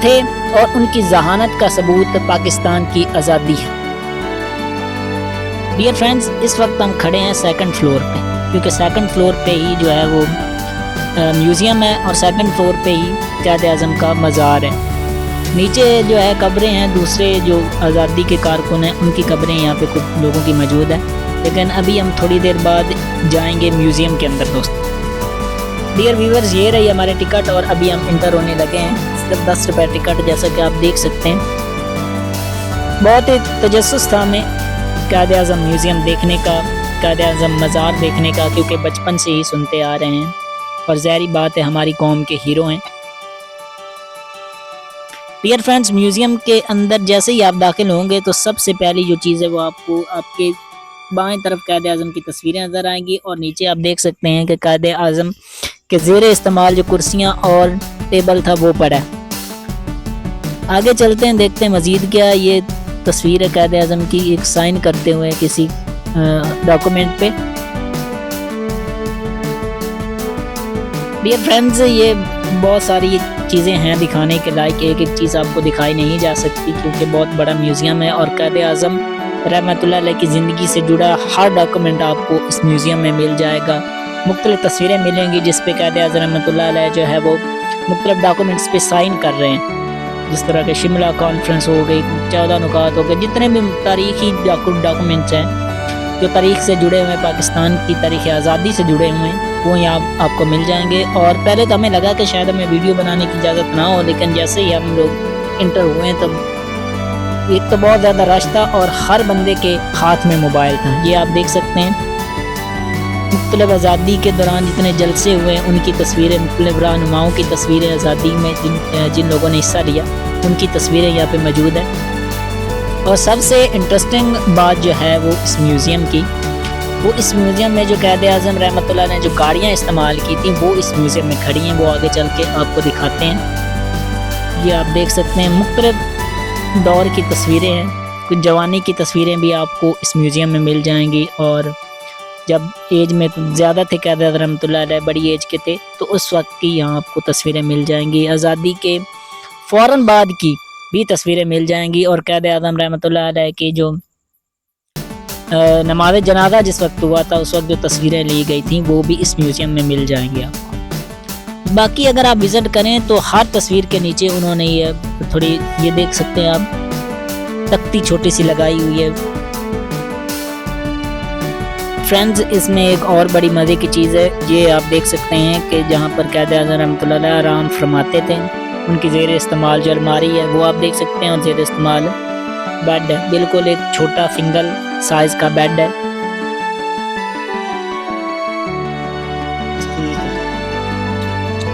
تھے اور ان کی ذہانت کا ثبوت پاکستان کی آزادی ہے۔ ڈیئر فرینڈز، اس وقت ہم کھڑے ہیں سیکنڈ فلور پہ، کیونکہ سیکنڈ فلور پہ ہی جو ہے وہ میوزیم ہے اور سیکنڈ فلور پہ ہی قائد اعظم کا مزار ہے۔ نیچے جو ہے قبریں ہیں، دوسرے جو آزادی کے کارکن ہیں ان کی قبریں یہاں پہ کچھ لوگوں کی موجود ہیں، لیکن ابھی ہم تھوڑی دیر بعد جائیں گے میوزیم کے اندر دوست۔ ڈیئر ویورز، یہ رہی ہمارے ٹکٹ اور ابھی ہم انٹر ہونے لگے ہیں۔ صرف 10 روپے ٹکٹ، جیسا کہ آپ دیکھ سکتے ہیں۔ بہت ہی تجسس تھا ہمیں قائد اعظم میوزیم دیکھنے کا، قائد اعظم مزار دیکھنے کا، کیونکہ بچپن سے ہی سنتے آ رہے ہیں اور ظاہری بات ہے ہماری قوم کے ہیرو ہیں۔ ڈیئر فرینڈز، میوزیم کے اندر جیسے ہی آپ داخل ہوں گے تو سب سے پہلی جو چیز ہے وہ آپ کو آپ کے بائیں طرف قائد اعظم کی تصویریں نظر آئیں گی، اور نیچے آپ دیکھ سکتے ہیں کہ قائد اعظم کے زیر استعمال جو کرسیاں اور ٹیبل تھا وہ پڑا ہے۔ آگے چلتے ہیں، دیکھتے ہیں مزید کیا۔ یہ تصویر ہے قائد اعظم کی ایک سائن کرتے ہوئے کسی ڈاکومنٹ پہ۔ ڈیئر فرینڈز، یہ بہت ساری چیزیں ہیں دکھانے کے لائق، ایک ایک چیز آپ کو دکھائی نہیں جا سکتی کیونکہ بہت بڑا میوزیم ہے، اور قائد اعظم رحمۃ اللہ علیہ کی زندگی سے جڑا ہر ڈاکومنٹ آپ کو اس میوزیم میں مل جائے گا۔ مختلف تصویریں ملیں گی جس پہ قائد اعظم رحمۃ اللہ علیہ جو ہے وہ مختلف ڈاکومنٹس پہ سائن کر رہے ہیں، جس طرح کہ شملہ کانفرنس ہو گئی، 14 نکات ہو گئے، جتنے بھی تاریخی ڈاکومنٹس ہیں جو تاریخ سے جڑے ہوئے ہیں، پاکستان کی تاریخ آزادی سے جڑے ہوئے ہیں، وہ یہاں آپ کو مل جائیں گے۔ اور پہلے تو ہمیں لگا کہ شاید ہمیں ویڈیو بنانے کی اجازت نہ ہو، لیکن جیسے ہی ہم لوگ انٹر ہوئے تو ایک تو بہت زیادہ رش تھا اور ہر بندے کے ہاتھ میں موبائل تھا۔ یہ آپ دیکھ سکتے ہیں مختلف آزادی کے دوران جتنے جلسے ہوئے ان کی تصویریں، مختلف رہنماؤں کی تصویریں، آزادی میں جن لوگوں نے حصہ لیا ان کی تصویریں یہاں پہ موجود ہیں۔ اور سب سے انٹرسٹنگ بات جو ہے وہ اس میوزیم کی، وہ اس میوزیم میں جو قائد اعظم رحمۃ اللہ نے جو گاڑیاں استعمال کی تھیں وہ اس میوزیم میں کھڑی ہیں، وہ آگے چل کے آپ کو دکھاتے ہیں۔ یہ آپ دیکھ سکتے ہیں مختلف دور کی تصویریں ہیں، کچھ جوانی کی تصویریں بھی آپ کو اس میوزیم میں مل جائیں گی، اور جب ایج میں زیادہ تھے قائد اعظم رحمۃ اللہ علیہ، بڑی ایج کے تھے، تو اس وقت کی یہاں آپ کو تصویریں مل جائیں گی۔ آزادی کے فوراً بعد کی بھی تصویریں مل جائیں گی، اور قائد اعظم رحمۃ اللہ علیہ کی جو نماز جنازہ جس وقت ہوا تھا اس وقت جو تصویریں لی گئی تھیں وہ بھی اس میوزیم میں مل جائیں گی آپ کو۔ باقی اگر آپ وزٹ کریں تو ہر تصویر کے نیچے انہوں نے یہ تھوڑی، یہ دیکھ سکتے ہیں آپ، تختی چھوٹی سی لگائی ہوئی ہے۔ فرینڈز، اس میں ایک اور بڑی مزے کی چیز ہے، یہ آپ دیکھ سکتے ہیں کہ جہاں پر قائد اعظم رحمۃ اللہ علیہ آرام فرماتے تھے، ان کی زیر استعمال جو الماری ہے وہ آپ دیکھ سکتے ہیں، اور زیر استعمال بیڈ ہے، بالکل ایک چھوٹا سنگل سائز کا بیڈ ہے۔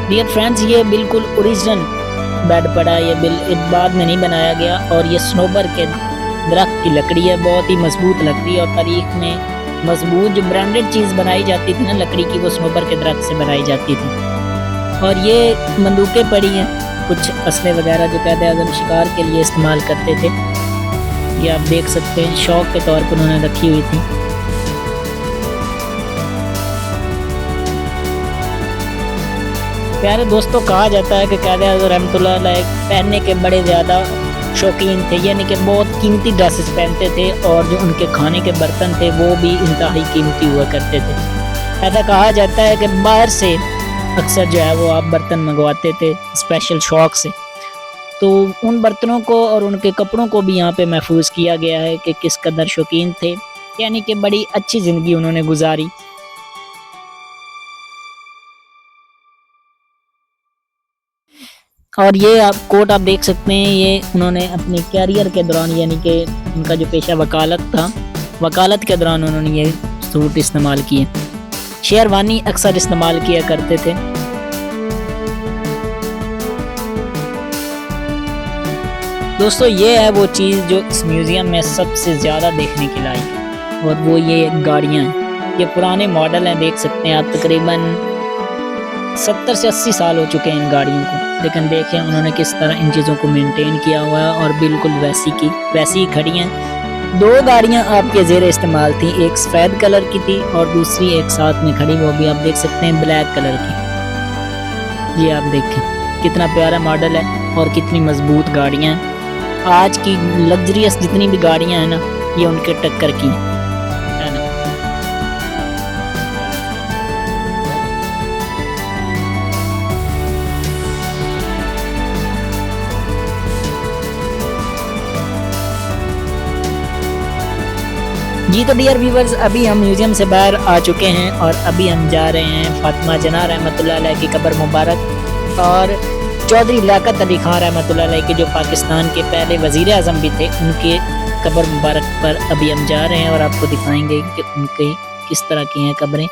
ڈیئر فرینڈز، یہ بالکل اوریجنل بیڈ پڑا ہے، یہ بعد میں نہیں بنایا گیا، اور یہ صنوبر کے درخت کی لکڑی ہے، بہت ہی مضبوط لکڑی ہے، اور تاریخ میں مضبوط جو برانڈڈ چیز بنائی جاتی تھی نا لکڑی کی، وہ صنوبر کے درخت سے بنائی جاتی تھی۔ اور یہ بندوقیں پڑی ہیں، کچھ اسلحے وغیرہ جو قائد اعظم شکار کے لیے استعمال کرتے تھے، یہ آپ دیکھ سکتے ہیں، شوق کے طور پر انہوں نے رکھی ہوئی تھی۔ پیارے دوستوں، کہا جاتا ہے کہ قائد اعظم رحمۃ اللہ علیہ پہننے کے بڑے زیادہ شوقین تھے، یعنی کہ بہت قیمتی ڈریسز پہنتے تھے، اور جو ان کے کھانے کے برتن تھے وہ بھی انتہائی قیمتی ہوا کرتے تھے۔ ایسا کہا جاتا ہے کہ باہر سے اکثر جو ہے وہ آپ برتن منگواتے تھے اسپیشل شوق سے، تو ان برتنوں کو اور ان کے کپڑوں کو بھی یہاں پہ محفوظ کیا گیا ہے کہ کس قدر شوقین تھے، یعنی کہ بڑی اچھی زندگی انہوں نے گزاری۔ اور یہ آپ کوٹ آپ دیکھ سکتے ہیں، یہ انہوں نے اپنی کیریئر کے دوران، یعنی کہ ان کا جو پیشہ وکالت تھا، وکالت کے دوران انہوں نے یہ سوٹ استعمال کیے۔ شیروانی اکثر استعمال کیا کرتے تھے۔ دوستو، یہ ہے وہ چیز جو اس میوزیم میں سب سے زیادہ دیکھنے کے لائق ہے، اور وہ یہ گاڑیاں ہیں۔ یہ پرانے ماڈل ہیں، دیکھ سکتے ہیں آپ، تقریباً 70 سے 80 سال ہو چکے ہیں ان گاڑیوں کو، لیکن دیکھیں انہوں نے کس طرح ان چیزوں کو مینٹین کیا ہوا ہے، اور بالکل ویسی ہی کھڑی ہیں۔ 2 گاڑیاں آپ کے زیر استعمال تھیں، ایک سفید کلر کی تھی اور دوسری ایک ساتھ میں کھڑی، وہ بھی آپ دیکھ سکتے ہیں بلیک کلر کی۔ یہ آپ دیکھیں، کتنا پیارا ماڈل ہے اور کتنی مضبوط گاڑیاں ہیں. آج کی لگژریس جتنی بھی گاڑیاں ہیں نا یہ ان کے ٹکر کی ہیں. جی تو ڈیئر ویورز، ابھی ہم میوزیم سے باہر آ چکے ہیں اور ابھی ہم جا رہے ہیں فاطمہ جناح رحمۃ اللہ علیہ کی قبر مبارک اور چودھری لیاقت علی خان رحمۃ اللہ علیہ کے جو پاکستان کے پہلے وزیر اعظم بھی تھے ان کے قبر مبارک پر ابھی ہم جا رہے ہیں اور آپ کو دکھائیں گے کہ ان کی کس طرح کی ہیں قبریں.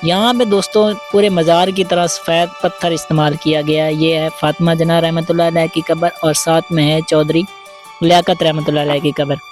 یہاں پہ دوستوں پورے مزار کی طرح سفید پتھر استعمال کیا گیا ہے. یہ ہے فاطمہ جناح رحمۃ اللہ علیہ کی قبر اور ساتھ میں ہے چودھری لیاقت رحمۃ اللہ علیہ کی قبر.